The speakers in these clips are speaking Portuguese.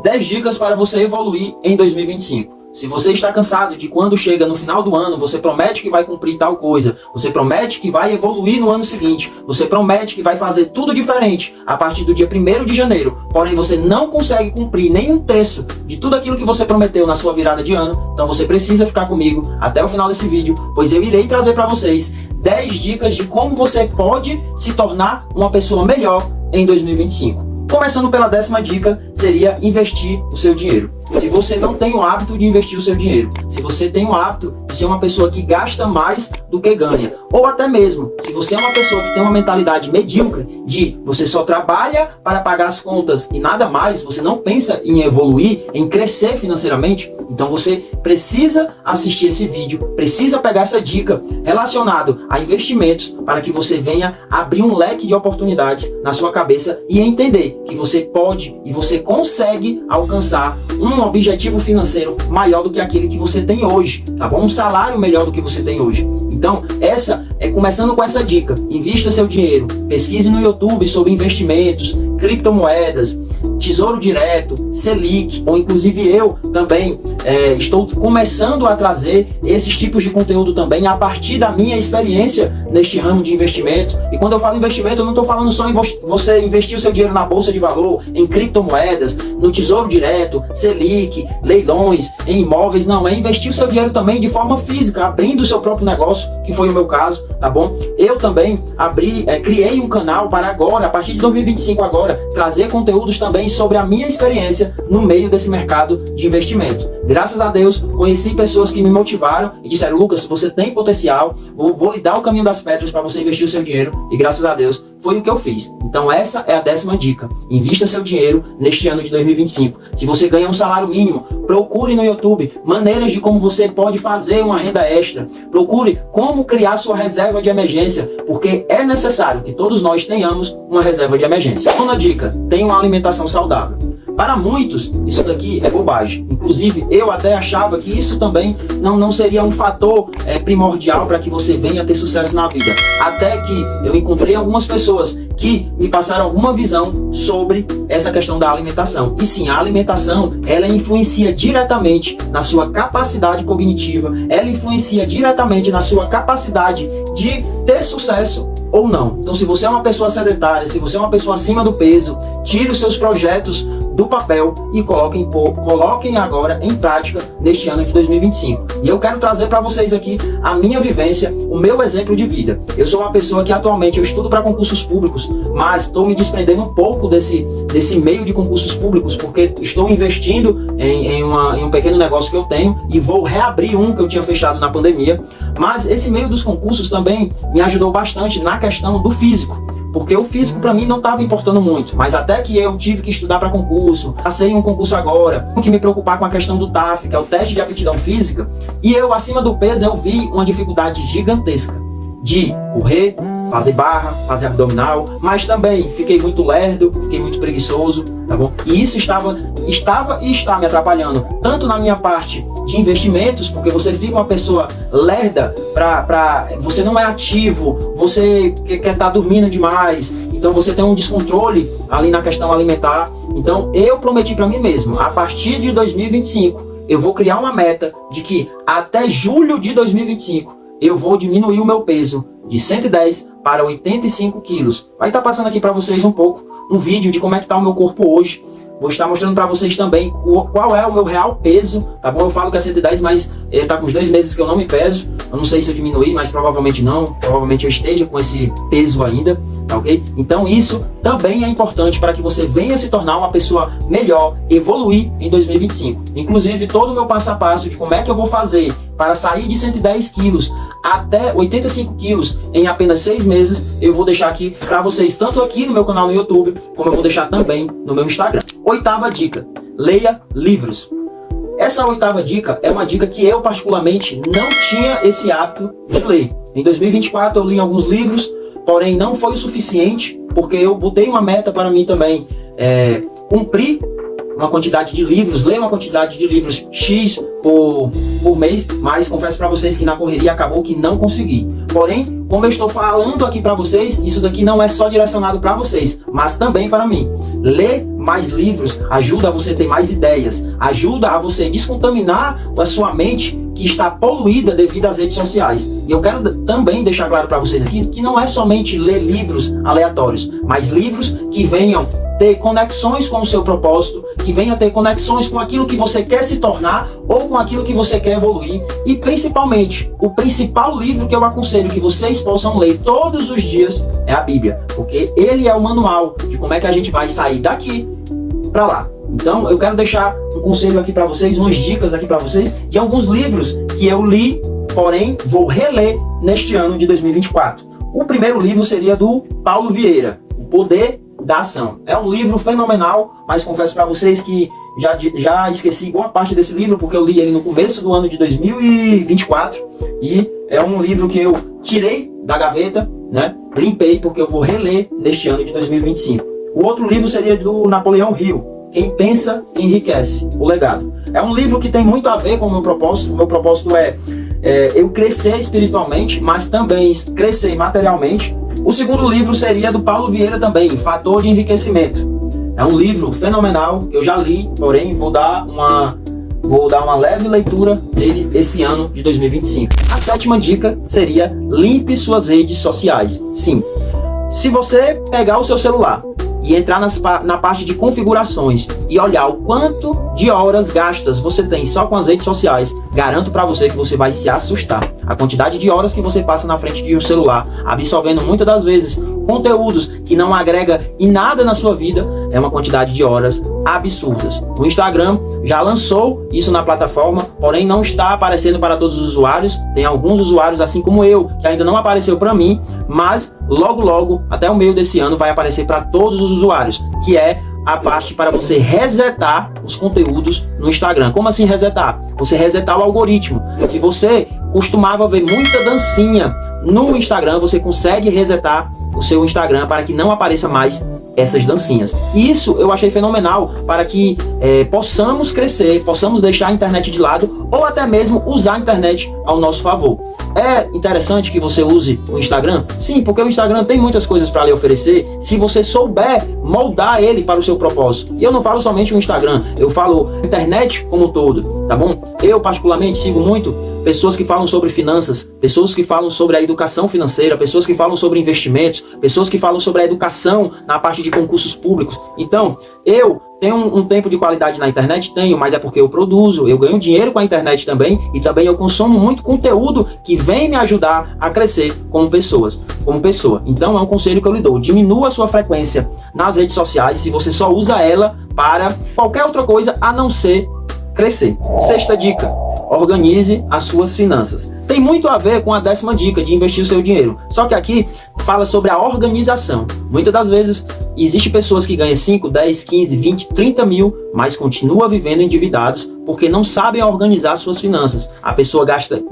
10 dicas para você evoluir em 2025. Se você está cansado de quando chega no final do ano, você promete que vai cumprir tal coisa, você promete que vai evoluir no ano seguinte, você promete que vai fazer tudo diferente a partir do dia 1º de janeiro, porém você não consegue cumprir nem 1/3 de tudo aquilo que você prometeu na sua virada de ano, então você precisa ficar comigo até o final desse vídeo, pois eu irei trazer para vocês 10 dicas de como você pode se tornar uma pessoa melhor em 2025. Começando pela 10ª dica, seria investir o seu dinheiro. Se você não tem o hábito de investir o seu dinheiro, se você tem o hábito de ser uma pessoa que gasta mais do que ganha, ou até mesmo, se você é uma pessoa que tem uma mentalidade medíocre, de você só trabalha para pagar as contas e nada mais, você não pensa em evoluir, em crescer financeiramente, então você precisa assistir esse vídeo, precisa pegar essa dica relacionada a investimentos para que você venha abrir um leque de oportunidades na sua cabeça e entender que você pode e você consegue alcançar um objetivo financeiro maior do que aquele que você tem hoje, tá bom? Um salário melhor do que você tem hoje. Então, começando com essa dica, invista seu dinheiro, pesquise no YouTube sobre investimentos, criptomoedas, Tesouro Direto, Selic, ou inclusive eu também estou começando a trazer esses tipos de conteúdo também a partir da minha experiência neste ramo de investimento. E quando eu falo investimento, eu não estou falando só em você investir o seu dinheiro na bolsa de valor, em criptomoedas, no Tesouro Direto, Selic, leilões, em imóveis, não, é investir o seu dinheiro também de forma física, abrindo o seu próprio negócio, que foi o meu caso, tá bom? Eu também criei um canal para agora, a partir de 2025 agora, trazer conteúdos também sobre a minha experiência no meio desse mercado de investimento. Graças a Deus, conheci pessoas que me motivaram e disseram: Lucas, você tem potencial, vou lhe dar o caminho das pedras para você investir o seu dinheiro, e graças a Deus foi o que eu fiz. Então essa é a 10ª dica. Invista seu dinheiro neste ano de 2025. Se você ganha um salário mínimo, procure no YouTube maneiras de como você pode fazer uma renda extra. Procure como criar sua reserva de emergência, porque é necessário que todos nós tenhamos uma reserva de emergência. Segunda dica, tenha uma alimentação saudável. Para muitos, isso daqui é bobagem. Inclusive, eu até achava que isso também não seria um fator primordial para que você venha ter sucesso na vida. Até que eu encontrei algumas pessoas que me passaram alguma visão sobre essa questão da alimentação. E sim, a alimentação, ela influencia diretamente na sua capacidade cognitiva, ela influencia diretamente na sua capacidade de ter sucesso ou não. Então, se você é uma pessoa sedentária, se você é uma pessoa acima do peso, tire os seus projetos do papel e coloquem agora em prática neste ano de 2025. E eu quero trazer para vocês aqui a minha vivência, o meu exemplo de vida. Eu sou uma pessoa que atualmente eu estudo para concursos públicos, mas estou me desprendendo um pouco desse meio de concursos públicos, porque estou investindo em um pequeno negócio que eu tenho e vou reabrir um que eu tinha fechado na pandemia. Mas esse meio dos concursos também me ajudou bastante na questão do físico, porque o físico para mim não estava importando muito, mas até que eu tive que estudar para concurso, passei em um concurso agora, tenho que me preocupar com a questão do TAF, que é o teste de aptidão física, e eu acima do peso eu vi uma dificuldade gigantesca de correr, fazer barra, fazer abdominal, mas também fiquei muito lerdo, fiquei muito preguiçoso, tá bom? E isso estava e está me atrapalhando, tanto na minha parte de investimentos, porque você fica uma pessoa lerda, você não é ativo, você quer estar dormindo demais, então você tem um descontrole ali na questão alimentar. Então eu prometi para mim mesmo, a partir de 2025, eu vou criar uma meta de que até julho de 2025, eu vou diminuir o meu peso de 110 para 85 quilos. Vai estar passando aqui para vocês um vídeo de como é que está o meu corpo hoje. Vou estar mostrando para vocês também qual é o meu real peso, tá bom? Eu falo que é 110, mas tá com uns 2 meses que eu não me peso. Eu não sei se eu diminuí, mas provavelmente não. Provavelmente eu esteja com esse peso ainda, tá ok? Então isso também é importante para que você venha se tornar uma pessoa melhor, evoluir em 2025. Inclusive, todo o meu passo a passo de como é que eu vou fazer para sair de 110 quilos até 85 quilos em apenas 6 meses, eu vou deixar aqui para vocês, tanto aqui no meu canal no YouTube, como eu vou deixar também no meu Instagram. 8ª dica, leia livros. Essa 8ª dica é uma dica que eu particularmente não tinha esse hábito de ler. Em 2024 eu li alguns livros, porém não foi o suficiente, porque eu botei uma meta para mim também, cumprir uma quantidade de livros, ler uma quantidade de livros X por mês, mas confesso para vocês que na correria acabou que não consegui. Porém, como eu estou falando aqui para vocês, isso daqui não é só direcionado para vocês, mas também para mim. Ler mais livros ajuda a você ter mais ideias, ajuda a você descontaminar a sua mente que está poluída devido às redes sociais. E eu quero também deixar claro para vocês aqui que não é somente ler livros aleatórios, mas livros que venham ter conexões com o seu propósito, que venha ter conexões com aquilo que você quer se tornar ou com aquilo que você quer evoluir. E principalmente, o principal livro que eu aconselho que vocês possam ler todos os dias é a Bíblia, porque ele é o manual de como é que a gente vai sair daqui para lá. Então eu quero deixar um conselho aqui para vocês, umas dicas aqui para vocês, de alguns livros que eu li, porém vou reler neste ano de 2024. O primeiro livro seria do Paulo Vieira, O Poder da Ação. É um livro fenomenal, mas confesso para vocês que já esqueci boa parte desse livro, porque eu li ele no começo do ano de 2024, e é um livro que eu tirei da gaveta, né? Limpei, porque eu vou reler neste ano de 2025. O outro livro seria do Napoleão Hill, Quem Pensa Enriquece, O Legado. É um livro que tem muito a ver com o meu propósito. O meu propósito é eu crescer espiritualmente, mas também crescer materialmente. O segundo livro seria do Paulo Vieira também, Fator de Enriquecimento. É um livro fenomenal que eu já li, porém vou dar uma leve leitura dele esse ano de 2025. A sétima dica seria: limpe suas redes sociais. Sim, se você pegar o seu celular e entrar na parte de configurações e olhar o quanto de horas gastas você tem só com as redes sociais, garanto para você que você vai se assustar. A quantidade de horas que você passa na frente de um celular, absorvendo muitas das vezes conteúdos que não agrega em nada na sua vida, é uma quantidade de horas absurdas. O Instagram já lançou isso na plataforma, porém não está aparecendo para todos os usuários. Tem alguns usuários, assim como eu, que ainda não apareceu para mim, mas logo, até o meio desse ano, vai aparecer para todos os usuários, que é a parte para você resetar os conteúdos no Instagram. Como assim resetar? Você resetar o algoritmo. Se você costumava ver muita dancinha no Instagram, você consegue resetar o seu Instagram para que não apareça mais essas dancinhas. E isso eu achei fenomenal para que possamos crescer, possamos deixar a internet de lado ou até mesmo usar a internet ao nosso favor. É interessante que você use o Instagram? Sim, porque o Instagram tem muitas coisas para lhe oferecer se você souber moldar ele para o seu propósito. E eu não falo somente o Instagram, eu falo a internet como um todo, tá bom? Eu particularmente sigo muito pessoas que falam sobre finanças, pessoas que falam sobre a educação financeira, pessoas que falam sobre investimentos, pessoas que falam sobre a educação na parte de concursos públicos. Então, eu tenho um tempo de qualidade na internet? Tenho, mas é porque eu produzo, eu ganho dinheiro com a internet também, e também eu consumo muito conteúdo que vem me ajudar a crescer como pessoa. Então é um conselho que eu lhe dou: diminua a sua frequência nas redes sociais se você só usa ela para qualquer outra coisa a não ser crescer. Sexta dica: organize as suas finanças. Tem muito a ver com a 10ª dica de investir o seu dinheiro. Só que aqui fala sobre a organização. Muitas das vezes existem pessoas que ganham 5, 10, 15, 20, 30 mil, mas continua vivendo endividados porque não sabem organizar suas finanças. A pessoa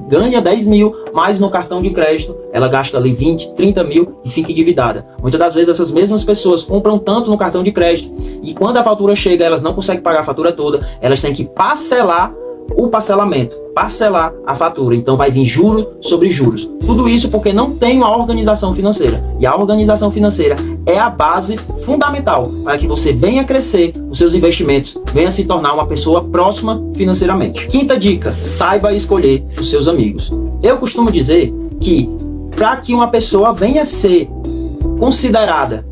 ganha 10 mil, mas no cartão de crédito ela gasta ali 20, 30 mil e fica endividada. Muitas das vezes essas mesmas pessoas compram tanto no cartão de crédito e quando a fatura chega elas não conseguem pagar a fatura toda, elas têm que parcelar o parcelamento, parcelar a fatura. Então vai vir juros sobre juros. Tudo isso porque não tem uma organização financeira. E a organização financeira é a base fundamental para que você venha crescer os seus investimentos, venha se tornar uma pessoa próxima financeiramente. Quinta dica: saiba escolher os seus amigos. Eu costumo dizer que para que uma pessoa venha ser considerada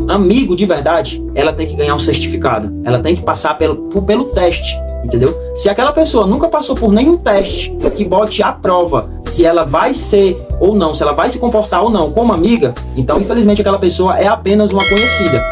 amigo de verdade, ela tem que ganhar um certificado, ela tem que passar pelo teste, entendeu? Se aquela pessoa nunca passou por nenhum teste que bote à prova se ela vai ser ou não, se ela vai se comportar ou não como amiga, então infelizmente aquela pessoa é apenas uma conhecida.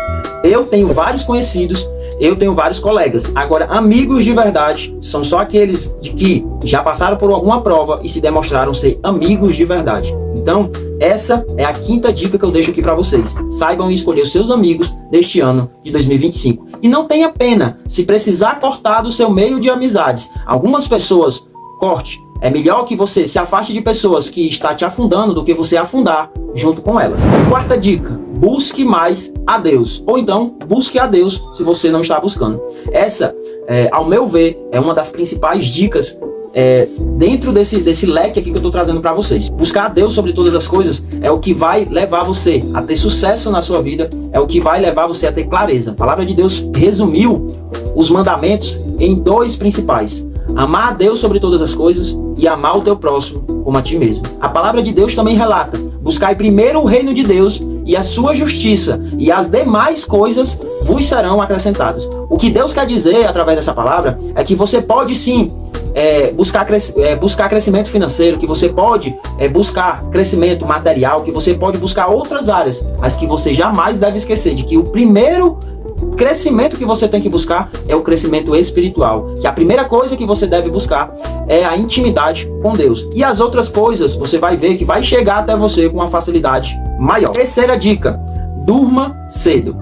Eu tenho vários conhecidos, eu tenho vários colegas. Agora, amigos de verdade são só aqueles de que já passaram por alguma prova e se demonstraram ser amigos de verdade. Então, essa é a quinta dica que eu deixo aqui para vocês. Saibam escolher os seus amigos deste ano de 2025. E não tenha pena se precisar cortar do seu meio de amizades. Algumas pessoas, corte. É melhor que você se afaste de pessoas que estão te afundando do que você afundar junto com elas. Quarta dica: busque mais a Deus. Ou então, busque a Deus se você não está buscando. Essa, ao meu ver, é uma das principais dicas dentro desse leque aqui que eu estou trazendo para vocês. Buscar a Deus sobre todas as coisas é o que vai levar você a ter sucesso na sua vida, é o que vai levar você a ter clareza. A palavra de Deus resumiu os mandamentos em 2 principais: amar a Deus sobre todas as coisas e amar o teu próximo como a ti mesmo. A palavra de Deus também relata: buscai primeiro o reino de Deus e a sua justiça, e as demais coisas vos serão acrescentadas. O que Deus quer dizer através dessa palavra é que você pode sim buscar crescimento financeiro, que você pode buscar crescimento material, que você pode buscar outras áreas, mas que você jamais deve esquecer de que o primeiro crescimento que você tem que buscar é o crescimento espiritual, que a primeira coisa que você deve buscar é a intimidade com Deus, e as outras coisas você vai ver que vai chegar até você com uma facilidade maior. Terceira dica: durma cedo.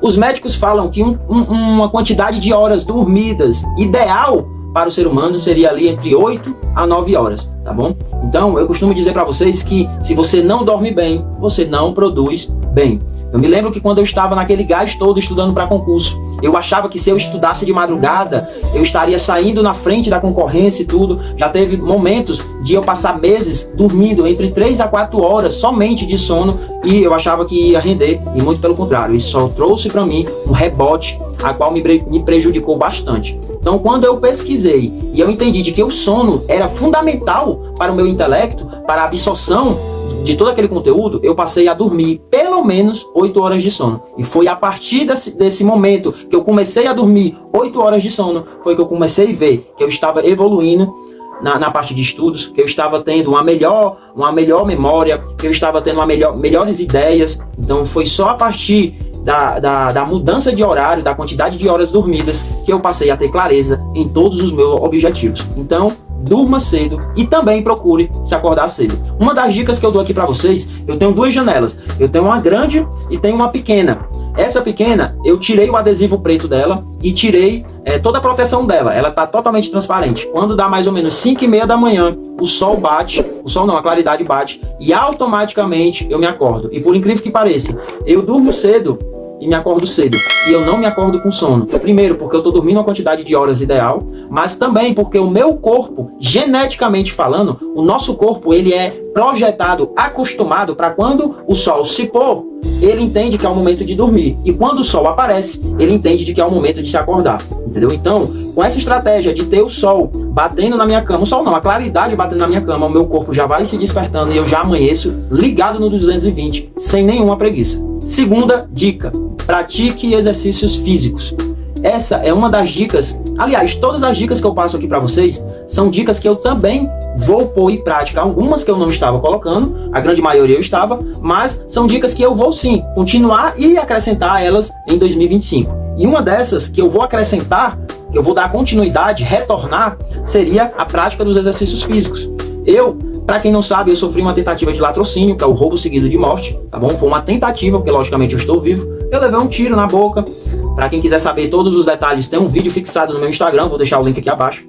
Os médicos falam que uma quantidade de horas dormidas ideal para o ser humano seria ali entre 8 a 9 horas, tá bom? Então eu costumo dizer para vocês que se você não dorme bem, você não produz bem. Eu me lembro que quando eu estava naquele gás todo estudando para concurso, eu achava que se eu estudasse de madrugada, eu estaria saindo na frente da concorrência e tudo. Já teve momentos de eu passar meses dormindo entre 3 a 4 horas somente de sono, e eu achava que ia render, e muito pelo contrário, isso só trouxe para mim um rebote, a qual me prejudicou bastante. Então, quando eu pesquisei e eu entendi de que o sono era fundamental para o meu intelecto, para a absorção de todo aquele conteúdo, eu passei a dormir pelo menos 8 horas de sono. E foi a partir desse momento que eu comecei a dormir 8 horas de sono, foi que eu comecei a ver que eu estava evoluindo na parte de estudos, que eu estava tendo uma melhor memória, que eu estava tendo melhores ideias. Então foi só a partir da mudança de horário, da quantidade de horas dormidas, que eu passei a ter clareza em todos os meus objetivos. Então, durma cedo e também procure se acordar cedo. Uma das dicas que eu dou aqui para vocês: eu tenho 2 janelas, eu tenho uma grande e tenho uma pequena. Essa pequena, eu tirei o adesivo preto dela e tirei toda a proteção dela. Ela está totalmente transparente. Quando dá mais ou menos 5h30 da manhã, o sol bate, a claridade bate, e automaticamente eu me acordo. E por incrível que pareça, eu durmo cedo e me acordo cedo, e eu não me acordo com sono. Primeiro, porque eu estou dormindo uma quantidade de horas ideal, mas também porque o meu corpo, geneticamente falando, o nosso corpo, ele é projetado, acostumado para quando o sol se pôr, ele entende que é o momento de dormir, e quando o sol aparece, ele entende de que é o momento de se acordar, entendeu? Então, com essa estratégia de ter o sol batendo na minha cama, o sol não, a claridade batendo na minha cama, o meu corpo já vai se despertando e eu já amanheço ligado no 220, sem nenhuma preguiça. Segunda dica: pratique exercícios físicos. Essa é uma das dicas, aliás, todas as dicas que eu passo aqui para vocês são dicas que eu também vou pôr em prática. Algumas que eu não estava colocando, a grande maioria eu estava, mas são dicas que eu vou sim continuar e acrescentar elas em 2025. E uma dessas que eu vou acrescentar, que eu vou dar continuidade, retornar, seria a prática dos exercícios físicos. Para quem não sabe, eu sofri uma tentativa de latrocínio, que é o roubo seguido de morte, tá bom? Foi uma tentativa, porque logicamente eu estou vivo. Eu levei um tiro na boca. Para quem quiser saber todos os detalhes, tem um vídeo fixado no meu Instagram, vou deixar o link aqui abaixo.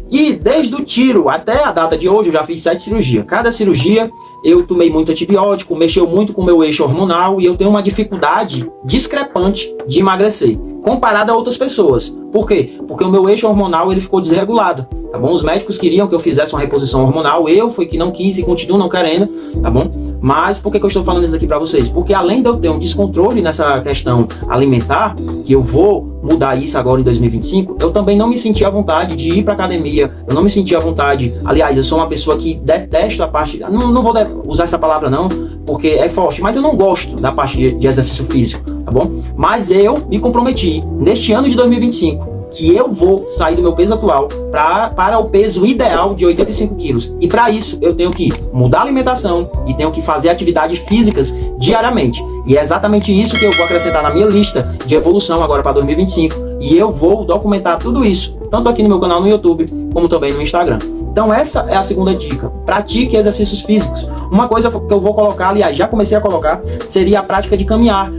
E desde o tiro até a data de hoje, eu já fiz 7 cirurgias. Cada cirurgia, eu tomei muito antibiótico, mexeu muito com o meu eixo hormonal, e eu tenho uma dificuldade discrepante de emagrecer, comparado a outras pessoas. Por quê? Porque o meu eixo hormonal, ele ficou desregulado, tá bom? Os médicos queriam que eu fizesse uma reposição hormonal, eu fui que não quis e continuo não querendo, tá bom? Mas por que eu estou falando isso aqui para vocês? Porque além de eu ter um descontrole nessa questão alimentar, que eu vou mudar isso agora em 2025, eu também não me senti à vontade de ir para academia, eu não me senti à vontade, aliás, eu sou uma pessoa que detesto a parte, não vou usar essa palavra não, porque é forte, mas eu não gosto da parte de exercício físico, tá bom? Mas eu me comprometi, neste ano de 2025, que eu vou sair do meu peso atual para o peso ideal de 85 quilos. E para isso, eu tenho que mudar a alimentação e tenho que fazer atividades físicas diariamente. E é exatamente isso que eu vou acrescentar na minha lista de evolução agora para 2025. E eu vou documentar tudo isso, tanto aqui no meu canal no YouTube, como também no Instagram. Então essa é a segunda dica: pratique exercícios físicos. Uma coisa que eu vou colocar, aliás, já comecei a colocar, seria a prática de caminhar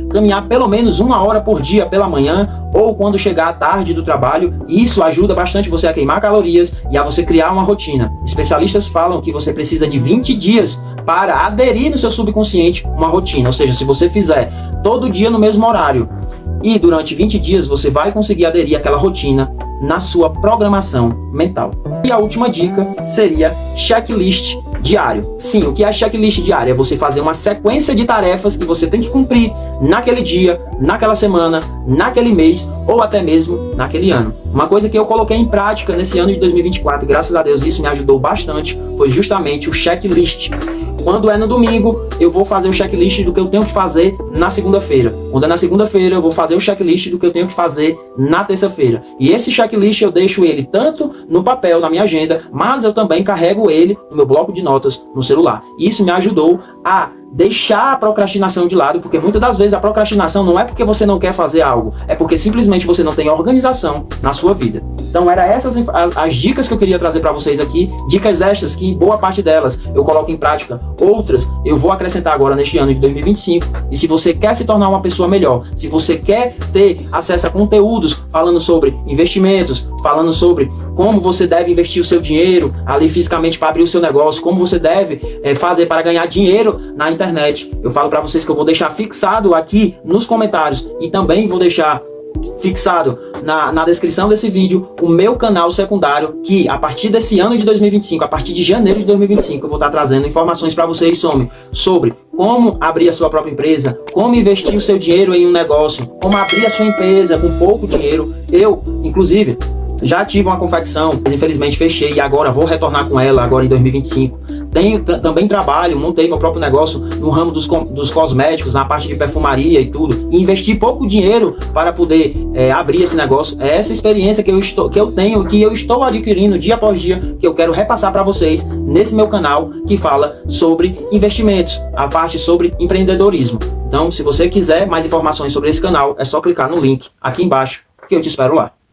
pelo menos 1 hora por dia pela manhã, ou quando chegar à tarde do trabalho. Isso ajuda bastante você a queimar calorias e a você criar uma rotina. Especialistas falam que você precisa de 20 dias para aderir no seu subconsciente uma rotina, ou seja, se você fizer todo dia no mesmo horário, e durante 20 dias você vai conseguir aderir àquela rotina na sua programação mental. E a última dica seria checklist diário. Sim, o que é checklist diário? É você fazer uma sequência de tarefas que você tem que cumprir naquele dia, naquela semana, naquele mês ou até mesmo naquele ano. Uma coisa que eu coloquei em prática nesse ano de 2024, graças a Deus isso me ajudou bastante, foi justamente o checklist. Quando é no domingo, eu vou fazer o checklist do que eu tenho que fazer na segunda-feira. Quando é na segunda-feira, eu vou fazer o checklist do que eu tenho que fazer na terça-feira. E esse checklist eu deixo ele tanto no papel, na minha agenda, mas eu também carrego ele no meu bloco de notas no celular. Isso me ajudou a deixar a procrastinação de lado, porque muitas das vezes a procrastinação não é porque você não quer fazer algo, é porque simplesmente você não tem organização na sua vida. Então eram essas as dicas que eu queria trazer para vocês aqui, dicas extras que boa parte delas eu coloco em prática, outras eu vou acrescentar agora neste ano de 2025, e se você quer se tornar uma pessoa melhor, se você quer ter acesso a conteúdos falando sobre investimentos, falando sobre como você deve investir o seu dinheiro ali fisicamente para abrir o seu negócio, como você deve fazer para ganhar dinheiro na internet, eu falo para vocês que eu vou deixar fixado aqui nos comentários e também vou deixar fixado na descrição desse vídeo o meu canal secundário, que a partir desse ano de 2025, a partir de janeiro de 2025, eu vou estar trazendo informações para vocês sobre como abrir a sua própria empresa, como investir o seu dinheiro em um negócio, como abrir a sua empresa com pouco dinheiro. Eu, inclusive, já tive uma confecção, mas infelizmente fechei e agora vou retornar com ela agora em 2025. Também trabalho, montei meu próprio negócio no ramo dos cosméticos, na parte de perfumaria e tudo. E investi pouco dinheiro para poder abrir esse negócio. É essa experiência que eu estou adquirindo dia após dia, que eu quero repassar para vocês nesse meu canal que fala sobre investimentos, a parte sobre empreendedorismo. Então, se você quiser mais informações sobre esse canal, é só clicar no link aqui embaixo, que eu te espero lá.